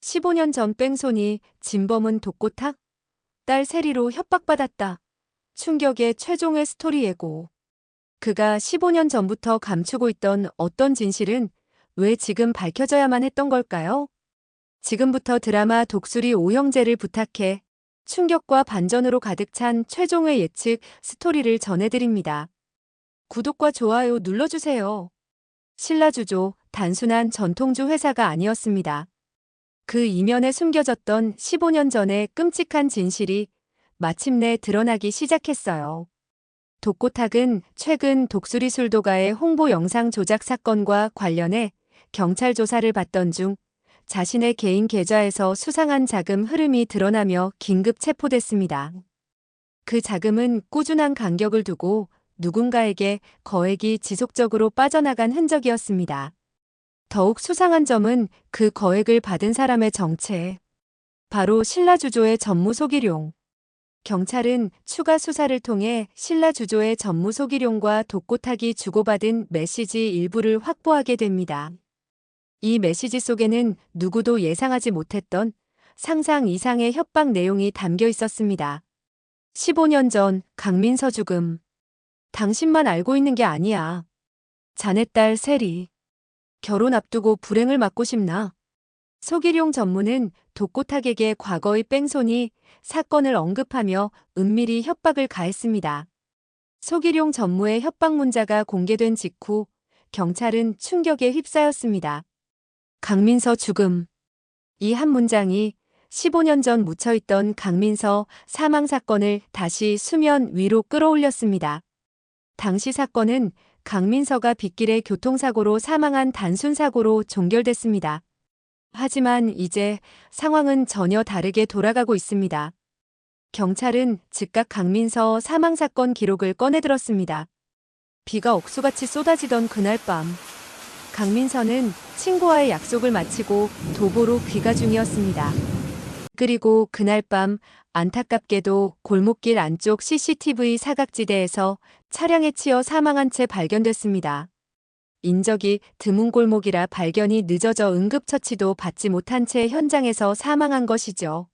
15년 전 뺑소니, 진범은 독고탁? 딸 세리로 협박받았다. 충격의 최종의 스토리 예고. 그가 15년 전부터 감추고 있던 어떤 진실은 왜 지금 밝혀져야만 했던 걸까요? 지금부터 드라마 독수리 오형제를 부탁해 충격과 반전으로 가득 찬 최종의 예측 스토리를 전해드립니다. 구독과 좋아요 눌러주세요. 신라주조, 단순한 전통주 회사가 아니었습니다. 그 이면에 숨겨졌던 15년 전의 끔찍한 진실이 마침내 드러나기 시작했어요. 독고탁은 최근 독수리 술도가의 홍보 영상 조작 사건과 관련해 경찰 조사를 받던 중 자신의 개인 계좌에서 수상한 자금 흐름이 드러나며 긴급 체포됐습니다. 그 자금은 꾸준한 간격을 두고 누군가에게 거액이 지속적으로 빠져나간 흔적이었습니다. 더욱 수상한 점은 그 거액을 받은 사람의 정체. 바로 신라주조의 전무 소기룡. 경찰은 추가 수사를 통해 신라주조의 전무 소기룡과 독고탁이 주고받은 메시지 일부를 확보하게 됩니다. 이 메시지 속에는 누구도 예상하지 못했던 상상 이상의 협박 내용이 담겨 있었습니다. 15년 전 강민서 죽음. 당신만 알고 있는 게 아니야. 자네 딸 세리. 결혼 앞두고 불행을 맞고 싶나? 소기룡 전무는 독고탁에게 과거의 뺑소니 사건을 언급하며 은밀히 협박을 가했습니다. 소기룡 전무의 협박 문자가 공개된 직후 경찰은 충격에 휩싸였습니다. 강민서 죽음. 이 한 문장이 15년 전 묻혀있던 강민서 사망 사건을 다시 수면 위로 끌어올렸습니다. 당시 사건은 강민서가 빗길에 교통사고로 사망한 단순 사고로 종결됐습니다. 하지만 이제 상황은 전혀 다르게 돌아가고 있습니다. 경찰은 즉각 강민서 사망 사건 기록을 꺼내들었습니다. 비가 억수같이 쏟아지던 그날 밤, 강민서는 친구와의 약속을 마치고 도보로 귀가 중이었습니다. 그리고 그날 밤 안타깝게도 골목길 안쪽 CCTV 사각지대에서 차량에 치여 사망한 채 발견됐습니다. 인적이 드문 골목이라 발견이 늦어져 응급처치도 받지 못한 채 현장에서 사망한 것이죠.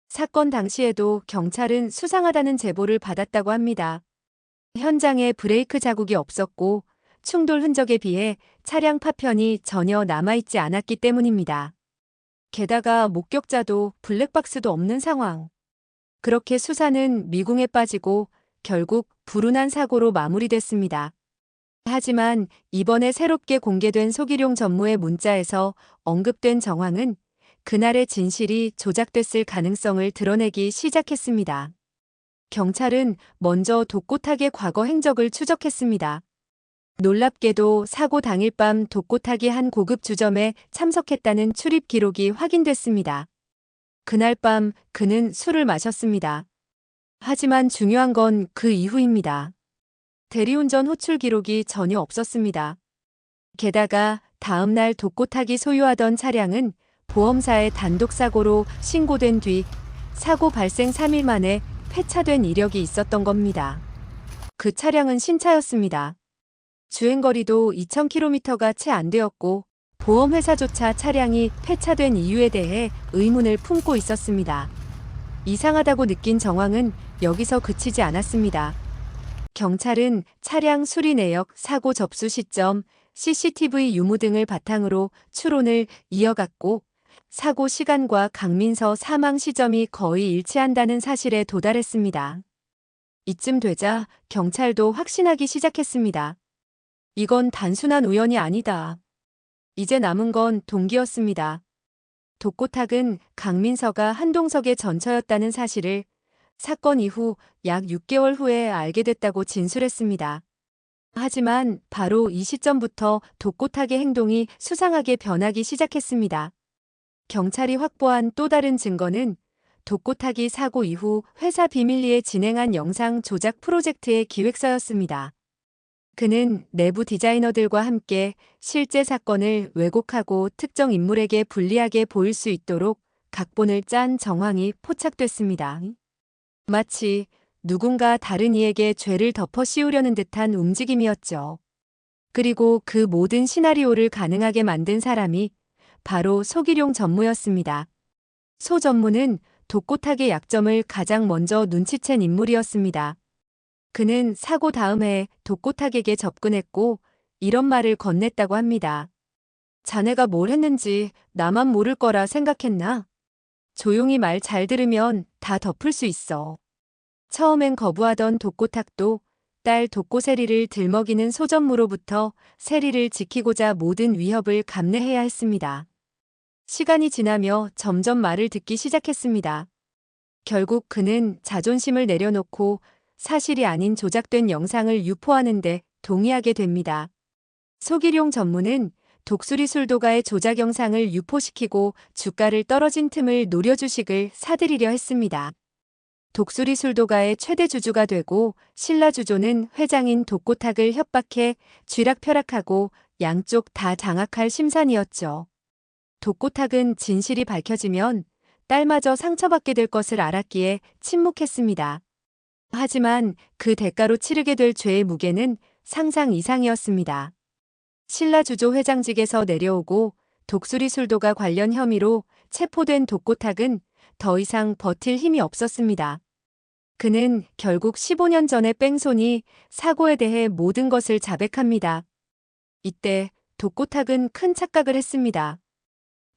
사건 당시에도 경찰은 수상하다는 제보를 받았다고 합니다. 현장에 브레이크 자국이 없었고 충돌 흔적에 비해 차량 파편이 전혀 남아있지 않았기 때문입니다. 게다가 목격자도 블랙박스도 없는 상황. 그렇게 수사는 미궁에 빠지고 결국 불운한 사고로 마무리됐습니다. 하지만 이번에 새롭게 공개된 소기룡 전무의 문자에서 언급된 정황은 그날의 진실이 조작됐을 가능성을 드러내기 시작했습니다. 경찰은 먼저 독고탁의 과거 행적을 추적했습니다. 놀랍게도 사고 당일 밤 독고탁이 한 고급 주점에 참석했다는 출입 기록이 확인됐습니다. 그날 밤 그는 술을 마셨습니다. 하지만 중요한 건 그 이후입니다. 대리운전 호출 기록이 전혀 없었습니다. 게다가 다음 날 독고탁이 소유하던 차량은 보험사의 단독사고로 신고된 뒤 사고 발생 3일 만에 폐차된 이력이 있었던 겁니다. 그 차량은 신차였습니다. 주행거리도 2000km가 채 안 되었고 보험회사조차 차량이 폐차된 이유에 대해 의문을 품고 있었습니다. 이상하다고 느낀 정황은 여기서 그치지 않았습니다. 경찰은 차량 수리 내역, 사고 접수 시점, CCTV 유무 등을 바탕으로 추론을 이어갔고 사고 시간과 강민서 사망 시점이 거의 일치한다는 사실에 도달했습니다. 이쯤 되자 경찰도 확신하기 시작했습니다. 이건 단순한 우연이 아니다. 이제 남은 건 동기였습니다. 독고탁은 강민서가 한동석의 전처였다는 사실을 사건 이후 약 6개월 후에 알게 됐다고 진술했습니다. 하지만 바로 이 시점부터 독고탁의 행동이 수상하게 변하기 시작했습니다. 경찰이 확보한 또 다른 증거는 독고탁이 사고 이후 회사 비밀리에 진행한 영상 조작 프로젝트의 기획서였습니다. 그는 내부 디자이너들과 함께 실제 사건을 왜곡하고 특정 인물에게 불리하게 보일 수 있도록 각본을 짠 정황이 포착됐습니다. 마치 누군가 다른 이에게 죄를 덮어 씌우려는 듯한 움직임이었죠. 그리고 그 모든 시나리오를 가능하게 만든 사람이 바로 소기룡 전무였습니다. 소 전무는 독고탁의 약점을 가장 먼저 눈치챈 인물이었습니다. 그는 사고 다음 해 독고탁에게 접근했고 이런 말을 건넸다고 합니다. 자네가 뭘 했는지 나만 모를 거라 생각했나? 조용히 말 잘 들으면 다 덮을 수 있어. 처음엔 거부하던 독고탁도 딸 독고세리를 들먹이는 소전무로부터 세리를 지키고자 모든 위협을 감내해야 했습니다. 시간이 지나며 점점 말을 듣기 시작했습니다. 결국 그는 자존심을 내려놓고 사실이 아닌 조작된 영상을 유포하는데 동의하게 됩니다. 소기룡 전무는 독수리 술도가의 조작 영상을 유포시키고 주가를 떨어진 틈을 노려 주식을 사들이려 했습니다. 독수리 술도가의 최대 주주가 되고 신라 주조는 회장인 독고탁을 협박해 쥐락펴락하고 양쪽 다 장악할 심산이었죠. 독고탁은 진실이 밝혀지면 딸마저 상처받게 될 것을 알았기에 침묵했습니다. 하지만 그 대가로 치르게 될 죄의 무게는 상상 이상이었습니다. 신라 주조 회장직에서 내려오고 독수리 술도가 관련 혐의로 체포된 독고탁은 더 이상 버틸 힘이 없었습니다. 그는 결국 15년 전의 뺑소니 사고에 대해 모든 것을 자백합니다. 이때 독고탁은 큰 착각을 했습니다.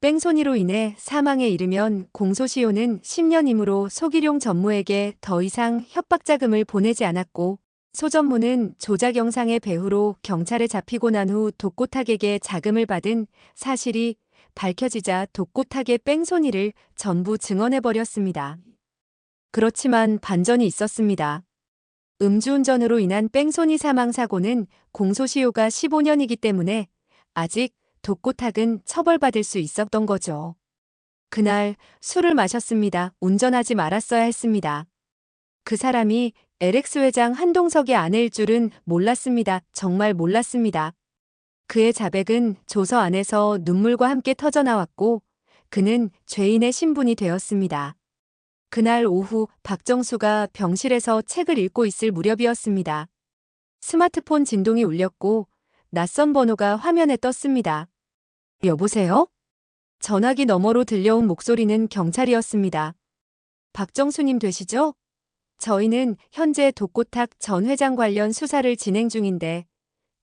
뺑소니로 인해 사망에 이르면 공소시효는 10년이므로 소기룡 전무에게 더 이상 협박 자금을 보내지 않았고 소 전무는 조작 영상의 배후로 경찰에 잡히고 난 후 독고탁에게 자금을 받은 사실이 밝혀지자 독고탁의 뺑소니를 전부 증언해버렸습니다. 그렇지만 반전이 있었습니다. 음주운전으로 인한 뺑소니 사망 사고는 공소시효가 15년이기 때문에 아직 독고탁은 처벌받을 수 있었던 거죠. 그날 술을 마셨습니다. 운전하지 말았어야 했습니다. 그 사람이 LX 회장 한동석의 아내일 줄은 몰랐습니다. 정말 몰랐습니다. 그의 자백은 조서 안에서 눈물과 함께 터져나왔고 그는 죄인의 신분이 되었습니다. 그날 오후 박정수가 병실에서 책을 읽고 있을 무렵이었습니다. 스마트폰 진동이 울렸고 낯선 번호가 화면에 떴습니다. 여보세요? 전화기 너머로 들려온 목소리는 경찰이었습니다. 박정수님 되시죠? 저희는 현재 독고탁 전 회장 관련 수사를 진행 중인데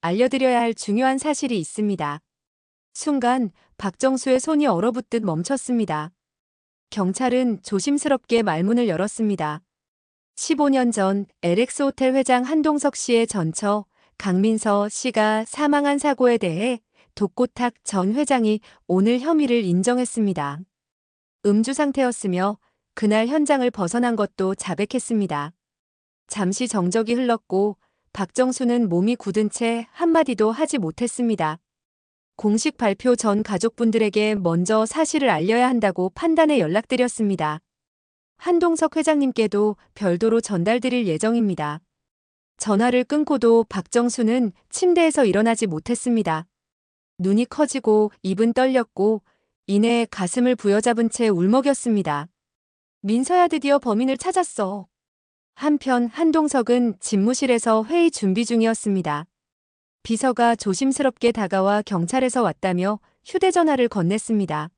알려드려야 할 중요한 사실이 있습니다. 순간 박정수의 손이 얼어붙듯 멈췄습니다. 경찰은 조심스럽게 말문을 열었습니다. 15년 전 LX 호텔 회장 한동석 씨의 전처 강민서 씨가 사망한 사고에 대해 독고탁 전 회장이 오늘 혐의를 인정했습니다. 음주 상태였으며 그날 현장을 벗어난 것도 자백했습니다. 잠시 정적이 흘렀고 박정수는 몸이 굳은 채 한마디도 하지 못했습니다. 공식 발표 전 가족분들에게 먼저 사실을 알려야 한다고 판단해 연락드렸습니다. 한동석 회장님께도 별도로 전달드릴 예정입니다. 전화를 끊고도 박정수는 침대에서 일어나지 못했습니다. 눈이 커지고 입은 떨렸고 이내 가슴을 부여잡은 채 울먹였습니다. 민서야 드디어 범인을 찾았어. 한편 한동석은 집무실에서 회의 준비 중이었습니다. 비서가 조심스럽게 다가와 경찰에서 왔다며 휴대전화를 건넸습니다.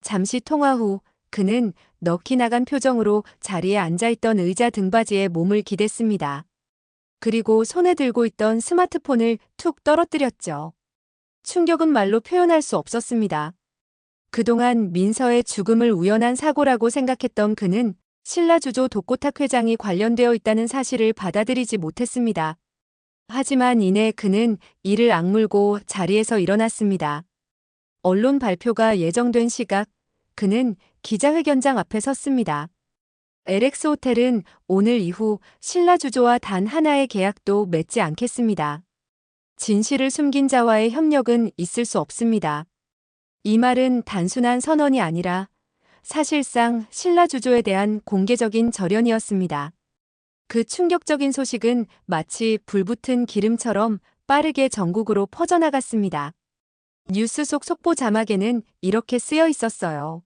잠시 통화 후 그는 넋이 나간 표정으로 자리에 앉아있던 의자 등받이에 몸을 기댔습니다. 그리고 손에 들고 있던 스마트폰을 툭 떨어뜨렸죠. 충격은 말로 표현할 수 없었습니다. 그동안 민서의 죽음을 우연한 사고라고 생각했던 그는 신라 주조 독고탁 회장이 관련되어 있다는 사실을 받아들이지 못했습니다. 하지만 이내 그는 이를 악물고 자리에서 일어났습니다. 언론 발표가 예정된 시각, 그는 기자회견장 앞에 섰습니다. LX 호텔은 오늘 이후 신라 주조와 단 하나의 계약도 맺지 않겠습니다. 진실을 숨긴 자와의 협력은 있을 수 없습니다. 이 말은 단순한 선언이 아니라 사실상 신라 주조에 대한 공개적인 절연이었습니다. 그 충격적인 소식은 마치 불붙은 기름처럼 빠르게 전국으로 퍼져나갔습니다. 뉴스 속 속보 자막에는 이렇게 쓰여 있었어요.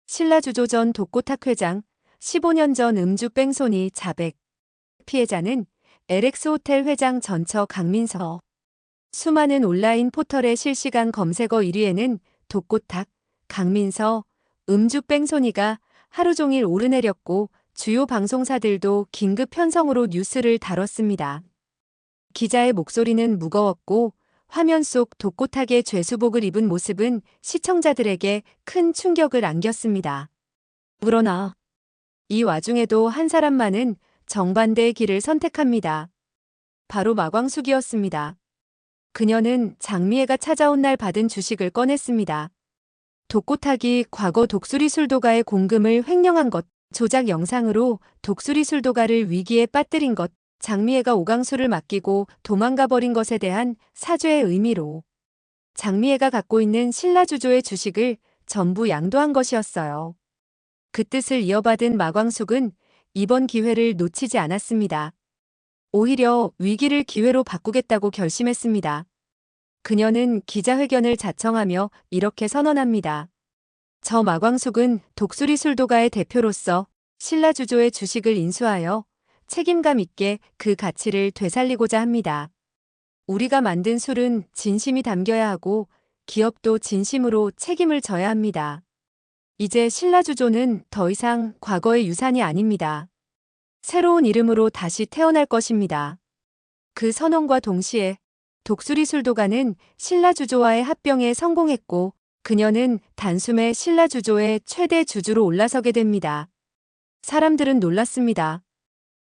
신라 주조 전 독고탁 회장, 15년 전 음주 뺑소니 자백. 피해자는 LX 호텔 회장 전처 강민서. 수많은 온라인 포털의 실시간 검색어 1위에는 독고탁, 강민서, 음주 뺑소니가 하루 종일 오르내렸고 주요 방송사들도 긴급 편성으로 뉴스를 다뤘습니다. 기자의 목소리는 무거웠고 화면 속 독고탁의 죄수복을 입은 모습은 시청자들에게 큰 충격을 안겼습니다. 그러나 이 와중에도 한 사람만은 정반대의 길을 선택합니다. 바로 마광숙이었습니다. 그녀는 장미애가 찾아온 날 받은 주식을 꺼냈습니다. 독고탁이 과거 독수리 술도가의 공금을 횡령한 것, 조작 영상으로 독수리 술도가를 위기에 빠뜨린 것, 장미애가 오강수를 맡기고 도망가 버린 것에 대한 사죄의 의미로 장미애가 갖고 있는 신라주조의 주식을 전부 양도한 것이었어요. 그 뜻을 이어받은 마광숙은 이번 기회를 놓치지 않았습니다. 오히려 위기를 기회로 바꾸겠다고 결심했습니다. 그녀는 기자회견을 자청하며 이렇게 선언합니다. 저 마광숙은 독수리 술도가의 대표로서 신라주조의 주식을 인수하여 책임감 있게 그 가치를 되살리고자 합니다. 우리가 만든 술은 진심이 담겨야 하고 기업도 진심으로 책임을 져야 합니다. 이제 신라주조는 더 이상 과거의 유산이 아닙니다. 새로운 이름으로 다시 태어날 것입니다. 그 선언과 동시에 독수리 술도가는 신라주조와의 합병에 성공했고 그녀는 단숨에 신라주조의 최대 주주로 올라서게 됩니다. 사람들은 놀랐습니다.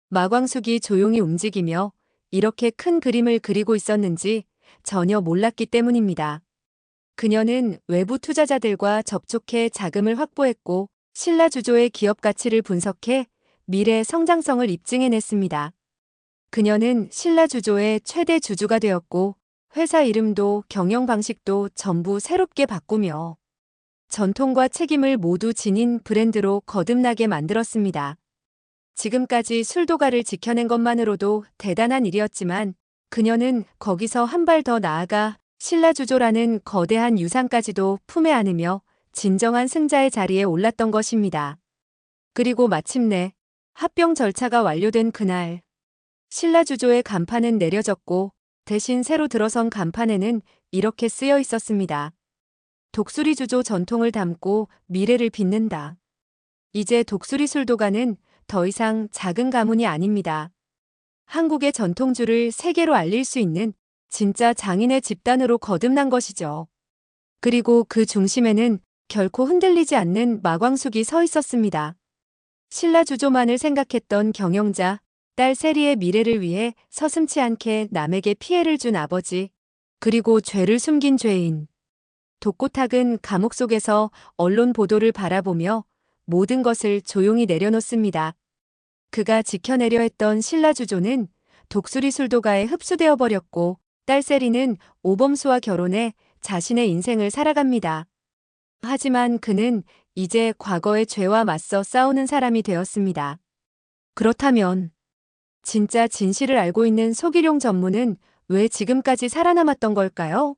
마광숙이 조용히 움직이며 이렇게 큰 그림을 그리고 있었는지 전혀 몰랐기 때문입니다. 그녀는 외부 투자자들과 접촉해 자금을 확보했고 신라주조의 기업 가치를 분석해 미래 성장성을 입증해냈습니다. 그녀는 신라주조의 최대 주주가 되었고 회사 이름도 경영 방식도 전부 새롭게 바꾸며 전통과 책임을 모두 지닌 브랜드로 거듭나게 만들었습니다. 지금까지 술도가를 지켜낸 것만으로도 대단한 일이었지만 그녀는 거기서 한 발 더 나아가 신라주조라는 거대한 유산까지도 품에 안으며 진정한 승자의 자리에 올랐던 것입니다. 그리고 마침내 합병 절차가 완료된 그날, 신라주조의 간판은 내려졌고 대신 새로 들어선 간판에는 이렇게 쓰여 있었습니다. 독수리주조 전통을 담고 미래를 빚는다. 이제 독수리 술도가는 더 이상 작은 가문이 아닙니다. 한국의 전통주를 세계로 알릴 수 있는 진짜 장인의 집단으로 거듭난 것이죠. 그리고 그 중심에는 결코 흔들리지 않는 마광숙이 서 있었습니다. 신라주조만을 생각했던 경영자, 딸 세리의 미래를 위해 서슴지 않게 남에게 피해를 준 아버지, 그리고 죄를 숨긴 죄인. 독고탁은 감옥 속에서 언론 보도를 바라보며 모든 것을 조용히 내려놓습니다. 그가 지켜내려 했던 신라주조는 독수리 술도가에 흡수되어 버렸고 딸 세리는 오범수와 결혼해 자신의 인생을 살아갑니다. 하지만 그는 이제 과거의 죄와 맞서 싸우는 사람이 되었습니다. 그렇다면 진짜 진실을 알고 있는 소기룡 전무는 왜 지금까지 살아남았던 걸까요?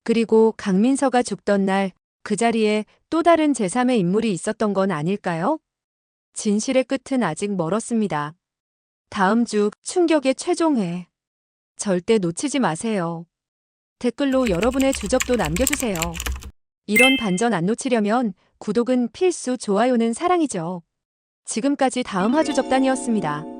그리고 강민서가 죽던 날 그 자리에 또 다른 제3의 인물이 있었던 건 아닐까요? 진실의 끝은 아직 멀었습니다. 다음 주 충격의 최종회. 절대 놓치지 마세요. 댓글로 여러분의 주적도 남겨주세요. 이런 반전 안 놓치려면 구독은 필수, 좋아요는 사랑이죠. 지금까지 다음 화주적단이었습니다.